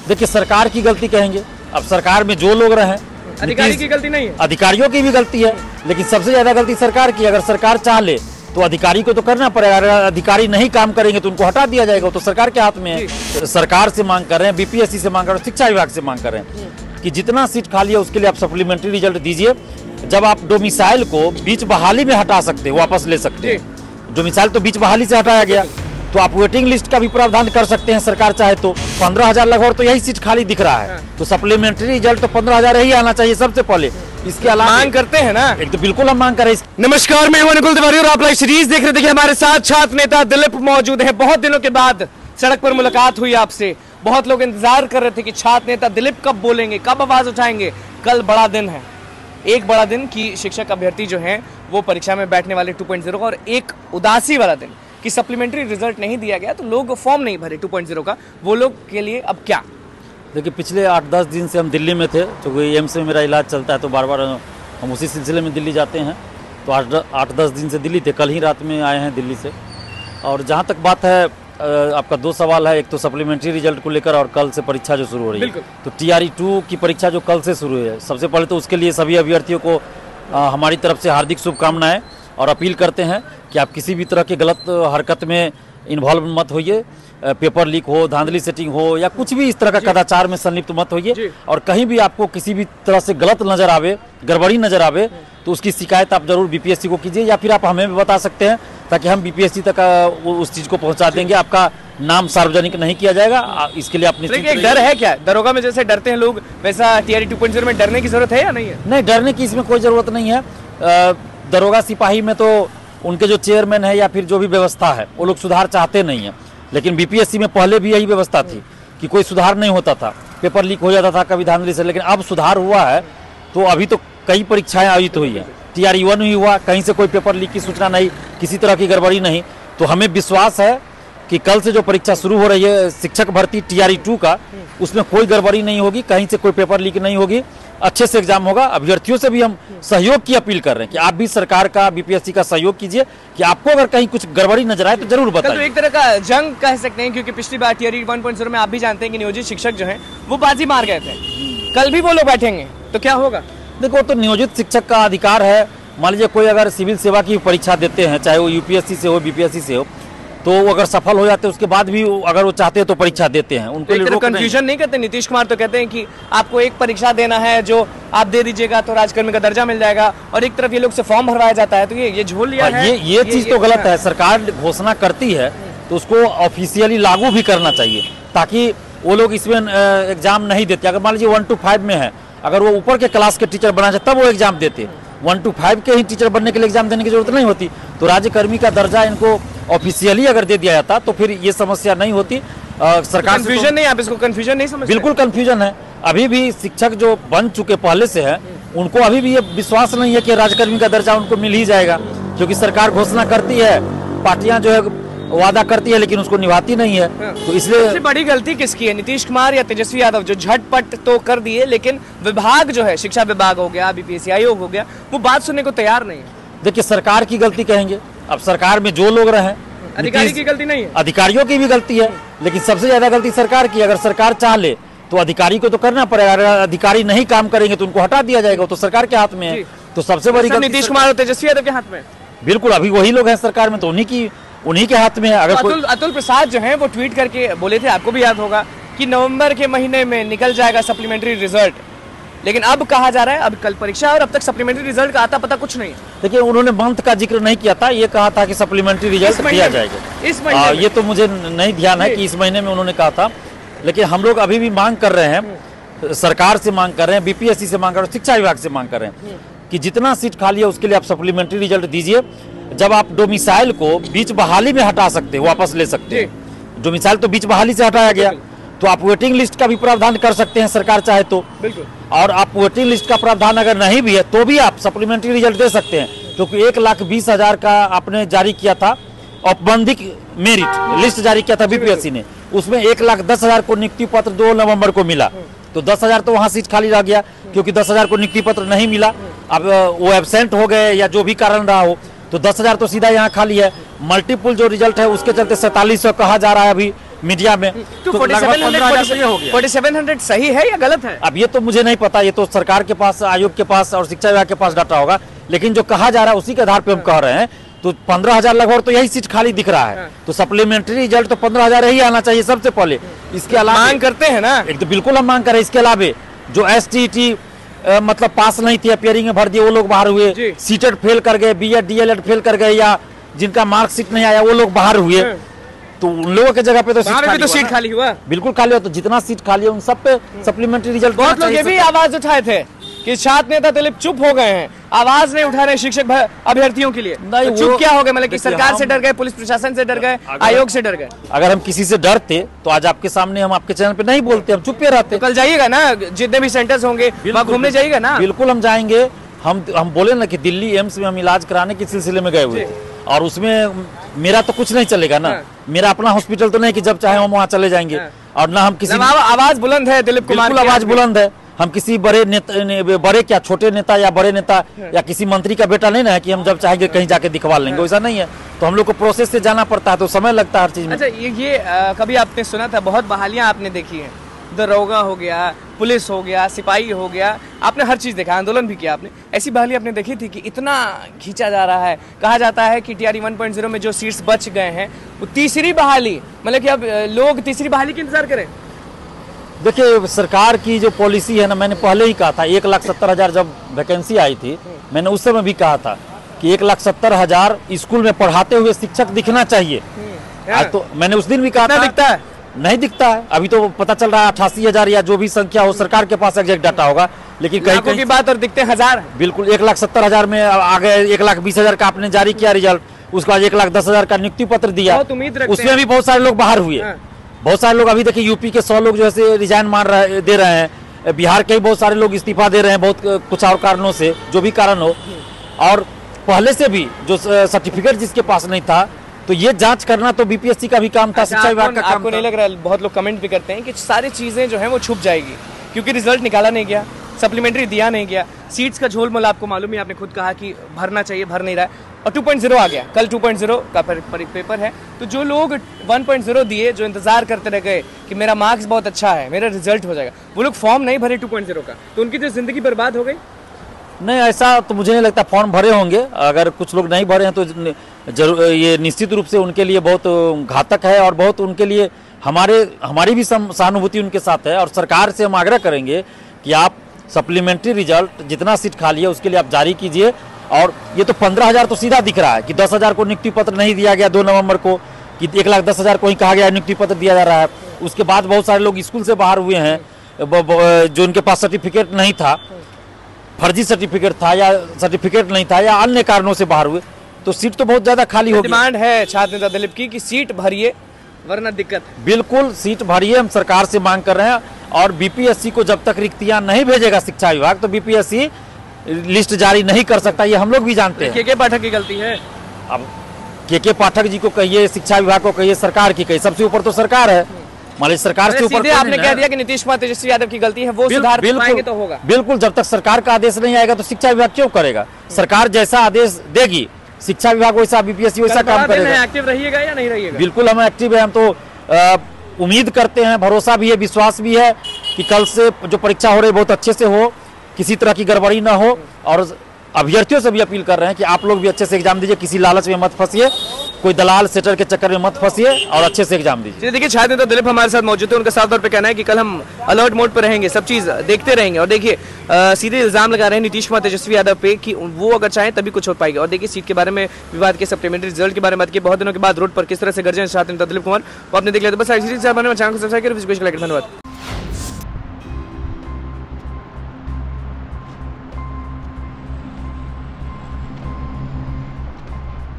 देखिए, सरकार की गलती कहेंगे। अब सरकार में जो लोग रहे, अधिकारी की गलती नहीं है, अधिकारियों की भी गलती है, लेकिन सबसे ज्यादा गलती सरकार की। अगर सरकार चाह ले तो अधिकारी को तो करना पड़ेगा। अगर अधिकारी नहीं काम करेंगे तो उनको हटा दिया जाएगा, तो सरकार के हाथ में है। सरकार से मांग कर रहे हैं, बीपीएससी से मांग कर रहे हैं, शिक्षा विभाग से मांग कर रहे हैं कि जितना सीट खाली है उसके लिए आप सप्लीमेंट्री रिजल्ट दीजिए। जब आप डोमिसाइल को बीच बहाली में हटा सकते हैं, वापस ले सकते हैं। डोमिसाइल तो बीच बहाली से हटाया गया, तो आप वेटिंग लिस्ट का भी प्रावधान कर सकते हैं सरकार चाहे तो। 15,000 लगभग तो यही सीट खाली दिख रहा है, तो सप्लीमेंट्री रिजल्ट तो 15,000 ही आना चाहिए सबसे पहले। इसके अलावा मांग करते हैं ना, एक तो बिल्कुल हम मांग करें। नमस्कार, मैं हूं अनुकुल तिवारी और आप लाइव सीरीज देख रहे थे। हमारे साथ छात्र नेता दिलीप मौजूद है। बहुत दिनों के बाद सड़क पर मुलाकात हुई आपसे। बहुत लोग इंतजार कर रहे थे कि छात्र नेता दिलीप कब बोलेंगे, कब आवाज उठाएंगे। कल बड़ा दिन है, एक बड़ा दिन कि शिक्षक अभ्यर्थी जो हैं वो परीक्षा में बैठने वाले 2.0 का, और एक उदासी वाला दिन कि सप्लीमेंट्री रिजल्ट नहीं दिया गया तो लोग फॉर्म नहीं भरे 2.0 का। वो लोग के लिए अब क्या? देखिए, पिछले 8-10 दिन से हम दिल्ली में थे, क्योंकि एम्स में मेरा इलाज चलता है, तो बार बार हम उसी सिलसिले में दिल्ली जाते हैं। तो 8-10 दिन से दिल्ली थे, कल ही रात में आए हैं दिल्ली से। और जहाँ तक बात है, आपका 2 सवाल है, एक तो सप्लीमेंट्री रिजल्ट को लेकर और कल से परीक्षा जो शुरू हो रही है। तो TRE-2 की परीक्षा जो कल से शुरू है, सबसे पहले तो उसके लिए सभी अभ्यर्थियों को हमारी तरफ से हार्दिक शुभकामनाएं, और अपील करते हैं कि आप किसी भी तरह की गलत हरकत में इन्वॉल्व मत होइए। पेपर लीक हो, धांधली सेटिंग हो, या कुछ भी इस तरह का कदाचार में संलिप्त मत होइए। और कहीं भी आपको किसी भी तरह से गलत नजर आवे, गड़बड़ी नजर आवे, तो उसकी शिकायत आप जरूर BPSC को कीजिए, या फिर आप हमें भी बता सकते हैं, ताकि हम BPSC तक उस चीज को पहुंचा देंगे। आपका नाम सार्वजनिक नहीं किया जाएगा, इसके लिए अपनी एक डर है क्या? दरोगा में जैसे डरते हैं लोग, वैसा TRE 2.0 में डरने की जरूरत है या नहीं है? नहीं, डरने की इसमें कोई जरूरत नहीं है। दरोगा सिपाही में तो उनके जो चेयरमैन है या फिर जो भी व्यवस्था है, वो लोग सुधार चाहते नहीं है। लेकिन BPSC में पहले भी यही व्यवस्था थी कि कोई सुधार नहीं होता था, पेपर लीक हो जाता था कभी धांधली से। लेकिन अब सुधार हुआ है, तो अभी तो कई परीक्षाएं आयोजित हुई है। TRE-1 ही हुआ, कहीं से कोई पेपर लीक की सूचना नहीं, किसी तरह की गड़बड़ी नहीं। तो हमें विश्वास है कि कल से जो परीक्षा शुरू हो रही है शिक्षक भर्ती TRE-2 का, उसमें कोई गड़बड़ी नहीं होगी, कहीं से कोई पेपर लीक नहीं होगी, अच्छे से एग्जाम होगा। अभ्यर्थियों से भी हम सहयोग की अपील कर रहे हैं कि आप भी सरकार का, BPSC का सहयोग कीजिए, कि आपको अगर कहीं कुछ गड़बड़ी नजर आए तो जरूर बताइए। तो एक तरह का जंग कह सकते हैं, क्योंकि पिछली बार TRE 1.0 में आप भी जानते हैं कि नियोजित शिक्षक जो हैं वो बाजी मार गए थे। कल भी वो लोग बैठेंगे तो क्या होगा? देखो, तो नियोजित शिक्षक का अधिकार है। मान लीजिए कोई अगर सिविल सेवा की परीक्षा देते हैं, चाहे वो UPSC से हो, BPSC से हो, तो वो अगर सफल हो जाते हैं उसके बाद भी अगर वो चाहते हैं तो परीक्षा देते हैं। उनको लिए कंफ्यूजन नहीं करते? नीतीश कुमार तो कहते हैं कि आपको एक परीक्षा देना है, जो आप दे दीजिएगा तो राजकर्मी का दर्जा मिल जाएगा, और एक तरफ ये लोग से फॉर्म भरवाया जाता है। तो ये झोल लिया है। ये चीज तो गलत है। सरकार घोषणा करती है तो उसको ऑफिशियली लागू भी करना चाहिए, ताकि वो लोग इसमें एग्जाम नहीं देते। अगर मान लीजिए 1 to 5 में है, अगर वो ऊपर के क्लास के टीचर बना तब वो एग्जाम देते। 1 to 5 के ही टीचर बनने के लिए एग्जाम देने की जरूरत नहीं होती। तो राज्यकर्मी का दर्जा इनको ऑफिशियली अगर दे दिया जाता तो फिर ये समस्या नहीं होती। सरकार कंफ्यूजन नहीं, आप इसको कंफ्यूजन नहीं समझते? बिल्कुल कंफ्यूजन है। अभी भी शिक्षक जो बन चुके पहले से है, उनको अभी भी ये विश्वास नहीं है कि राज्यकर्मी का दर्जा उनको मिल ही जाएगा, क्योंकि सरकार घोषणा करती है, पार्टियां जो है वादा करती है, लेकिन उसको निभाती नहीं है। तो इसलिए सबसे बड़ी गलती किसकी है, नीतीश कुमार या तेजस्वी यादव, जो झटपट तो कर दिए, लेकिन विभाग जो है, शिक्षा विभाग हो गया, BPSC आयोग हो गया, वो बात सुनने को तैयार नहीं है? देखिए, सरकार की गलती कहेंगे। अब सरकार में जो लोग रहे, अधिकारी की गलती नहीं है, अधिकारियों की भी गलती है, लेकिन सबसे ज्यादा गलती सरकार की। अगर सरकार चाह ले तो अधिकारी को तो करना पड़ेगा। अगर अधिकारी नहीं काम करेंगे तो उनको हटा दिया जाएगा, तो सरकार के हाथ में है। तो सबसे बड़ी गलती नीतीश कुमार और तेजस्वी यादव के हाथ में। बिल्कुल, अभी वही लोग हैं सरकार में, तो उन्हीं के हाथ में है। अगर अतुल प्रसाद जो है वो ट्वीट करके बोले थे, आपको भी याद होगा, कि नवंबर के महीने में निकल जाएगा सप्लीमेंट्री रिजल्ट। लेकिन अब कहा जा रहा है अब कल परीक्षा और अब तक सप्लीमेंट्री रिजल्ट का आता पता कुछ नहीं। देखिए, उन्होंने मंथ का जिक्र नहीं किया था, ये कहा था कि सप्लीमेंट्री रिजल्ट दिया जाएगा इस महीने। ये तो मुझे नहीं ध्यान है कि इस महीने में उन्होंने कहा था। लेकिन हम लोग अभी भी मांग कर रहे हैं, सरकार से मांग कर रहे हैं, BPSC से मांग कर रहे हैं, शिक्षा विभाग से मांग कर रहे हैं कि जितना सीट खाली है उसके लिए आप सप्लीमेंट्री रिजल्ट दीजिए। जब आप डोमिसाइल को बीच बहाली में हटा सकते हैं, वापस ले सकते हैं। डोमिसाइल तो बीच बहाली से हटाया गया, तो आप वेटिंग लिस्ट का भी प्रावधान कर सकते हैं सरकार चाहे तो। बिल्कुल। और आप वेटिंग लिस्ट का प्रावधान अगर नहीं भी है तो भी आप सप्लीमेंट्री रिजल्ट दे सकते हैं, क्योंकि 1,20,000 का आपने जारी किया था, औपबंधिक मेरिट लिस्ट जारी किया था BPSC ने। उसमें 1,10,000 को नियुक्ति पत्र 2 नवंबर को मिला। तो 10,000 तो वहाँ सीट खाली रह गया, क्योंकि 10,000 को नियुक्ति पत्र नहीं मिला। अब वो एब्सेंट हो गए या जो भी कारण रहा हो, तो 10,000 तो सीधा यहाँ खाली है। मल्टीपुल जो रिजल्ट है उसके चलते 4700 कहा जा रहा है अभी मीडिया में। तो लगभग 15,000 तो ये हो गया। 4700 सही है या गलत है? अब ये तो मुझे नहीं पता, ये तो सरकार के पास, आयोग के पास और शिक्षा विभाग के पास डाटा होगा, लेकिन जो कहा जा रहा है उसी के आधार पे हम कह रहे हैं। तो 15,000 लगभग तो यही सीट खाली दिख रहा है, तो सप्लीमेंट्री रिजल्ट तो 15,000 ही आना चाहिए सबसे पहले। इसके अलावा मांग करते हैं ना, एक तो बिल्कुल हम मांग कर रहे हैं। इसके अलावा जो STT मतलब पास नहीं थी, अपियरिंग में भर दिए, वो लोग बाहर हुए। सीटेट फेल कर गए, BEd DLEd फेल कर गए, या जिनका मार्कशीट नहीं आया वो लोग बाहर हुए, तो उन लोगों के जगह पे तो सीट खाली हुआ। बिल्कुल खाली हुआ। तो जितना सीट खाली है उन सब पे सप्लीमेंट्री रिजल्ट। बहुत लोग ये भी आवाज उठाए थे कि छात्र नेता दिलीप चुप हो गए हैं, आवाज नहीं उठा रहे शिक्षक अभ्यर्थियों के लिए। नहीं, तो चुप क्या हो गए? मतलब कि सरकार से डर गए, पुलिस प्रशासन से डर गए, आयोग से डर गए? अगर हम किसी से डरते तो आज आपके सामने हम आपके चैनल पे नहीं बोलते, हम चुप पे रहते। तो कल जाइएगा ना, जितने भी सेंटर्स होंगे वहाँ घूमने जाइएगा ना? बिल्कुल हम जाएंगे। हम बोले ना कि दिल्ली एम्स में हम इलाज कराने के सिलसिले में गए हुए थे, और उसमें मेरा तो कुछ नहीं चलेगा ना। मेरा अपना हॉस्पिटल तो नहीं कि जब चाहे हम वहाँ चले जाएंगे। और ना हम किसी, आवाज बुलंद है दिलीप कुमार, आवाज बुलंद है। हम किसी बड़े नेता, बड़े क्या छोटे नेता या बड़े नेता या किसी मंत्री का बेटा नहीं ना है कि हम जब चाहेंगे कहीं जाके दिखवा लेंगे, वैसा नहीं है। तो हम लोग को प्रोसेस से जाना पड़ता है, तो समय लगता है हर चीज में। अच्छा, ये कभी आपने सुना था, बहुत बहालियां आपने देखी हैं, दरोगा हो गया, पुलिस हो गया, सिपाही हो गया, आपने हर चीज देखा, आंदोलन भी किया आपने। ऐसी बहाली आपने देखी थी कि इतना खींचा जा रहा है? कहा जाता है कि TRE 1.0 में जो सीट्स बच गए हैं वो तीसरी बहाली, मतलब कि अब लोग तीसरी बहाली का इंतजार करें। देखिए, सरकार की जो पॉलिसी है ना, मैंने पहले ही कहा था, 1,70,000 जब वैकेंसी आई थी, मैंने उस समय भी कहा था कि 1,70,000 स्कूल में पढ़ाते हुए शिक्षक दिखना चाहिए। आज तो मैंने उस दिन भी कहा था, दिखता है? नहीं दिखता है। अभी तो पता चल रहा है 88,000 या जो भी संख्या हो, सरकार के पास एग्जैक्ट डाटा होगा, लेकिन कहीं कहीं की बात और दिखते 1000। बिल्कुल 1,70,000 में आ गए। 1,20,000 का आपने जारी किया रिजल्ट, उसके बाद 1,10,000 का नियुक्ति पत्र दिया, उसमें भी बहुत सारे लोग बाहर हुए। बहुत सारे लोग, अभी देखिए यूपी के 100 लोग जो है रिजाइन दे रहे हैं, बिहार के भी बहुत सारे लोग इस्तीफा दे रहे हैं, बहुत कुछ और कारणों से, जो भी कारण हो। और पहले से भी जो सर्टिफिकेट जिसके पास नहीं था, तो ये जांच करना तो BPSC का भी काम था, शिक्षा विभाग का काम था। आपको नहीं लग रहा, बहुत लोग कमेंट भी करते हैं कि सारी चीजें जो है वो छुप जाएगी क्योंकि रिजल्ट निकाला नहीं गया, सप्लीमेंट्री दिया नहीं गया, सीट्स का झोलमोल आपको मालूम ही, आपने खुद कहा कि भरना चाहिए, भर नहीं रहा है, और 2.0 आ गया। कल 2.0 का पेपर है, तो जो लोग 1.0 दिए, जो इंतजार करते रह गए कि मेरा मार्क्स बहुत अच्छा है, मेरा रिजल्ट हो जाएगा, वो लोग फॉर्म नहीं भरे 2.0 का, तो उनकी जो जिंदगी बर्बाद हो गई। नहीं, ऐसा तो मुझे नहीं लगता। फॉर्म भरे होंगे, अगर कुछ लोग नहीं भरे हैं तो जरूर ये निश्चित रूप से उनके लिए बहुत घातक है, और बहुत उनके लिए हमारी भी सहानुभूति उनके साथ है। और सरकार से हम आग्रह करेंगे कि आप सप्लीमेंट्री रिजल्ट जितना सीट खाली है उसके लिए आप जारी कीजिए। और ये तो 15,000 तो सीधा दिख रहा है कि 10,000 को नियुक्ति पत्र नहीं दिया गया 2 नवंबर को, कि 1,10,000 को ही कहा गया नियुक्ति पत्र दिया जा रहा है। उसके बाद बहुत सारे लोग स्कूल से बाहर हुए हैं, जो उनके पास सर्टिफिकेट नहीं था, फर्जी सर्टिफिकेट था, या सर्टिफिकेट नहीं था, या अन्य कारणों से बाहर हुए, तो सीट तो बहुत ज्यादा खाली होगी। डिमांड है छात्र नेता दिलीप की कि सीट भरिए वरना दिक्कत है। बिल्कुल सीट भरिए, हम सरकार से मांग कर रहे हैं। और BPSC को जब तक रिक्तियां नहीं भेजेगा शिक्षा विभाग, तो BPSC लिस्ट जारी नहीं कर सकता, ये हम लोग भी जानते हैं। के पाठक की गलती है। अब के पाठक जी को कहिए, शिक्षा विभाग को कहिए, सरकार की कहिए, सबसे ऊपर तो सरकार है। मान सरकार से ऊपर आपने कह दिया कि नीतीश कुमार तेजस्वी यादव की गलती है, वो सुधार पाएंगे तो होगा। बिल्कुल, जब तक सरकार का आदेश नहीं आएगा तो शिक्षा विभाग क्यों करेगा? सरकार जैसा आदेश देगी, शिक्षा विभाग वैसा, BPSC वैसा काम करेगा। एक्टिव रहिएगा या नहीं रहिएगा? बिल्कुल हम एक्टिव है। हम तो उम्मीद करते हैं, भरोसा भी है, विश्वास भी है कि कल से जो परीक्षा हो रही है बहुत अच्छे से हो, किसी तरह की गड़बड़ी ना हो। और अभ्यर्थियों से भी अपील कर रहे हैं कि आप लोग भी अच्छे से एग्जाम दीजिए, किसी लालच में मत फंसिए, कोई दलाल सेटर के चक्कर में मत फंसिए, और अच्छे से एग्जाम दीजिए। देखिए, छात्र नेता दिलीप हमारे साथ मौजूद है, उनका साफ तौर पे कहना है कि कल हम अलर्ट मोड पर रहेंगे, सब चीज देखते रहेंगे। और देखिए, सीधे इल्जाम लगा रहे हैं नीतीश कुमार तेजस्वी यादव पे कि वो अगर चाहें तभी कुछ हो पाएगा। और देखिए, सीट के बारे में विवाद के, सप्लीमेंट्री रिजल्ट के बारे में, बहुत दिनों के बाद रोड पर किस तरह से गर्जन छात्र नेता दिलीप कुमार, वो आपने देख लिया। तो बस चैनल को सब्सक्राइब करें। धन्यवाद।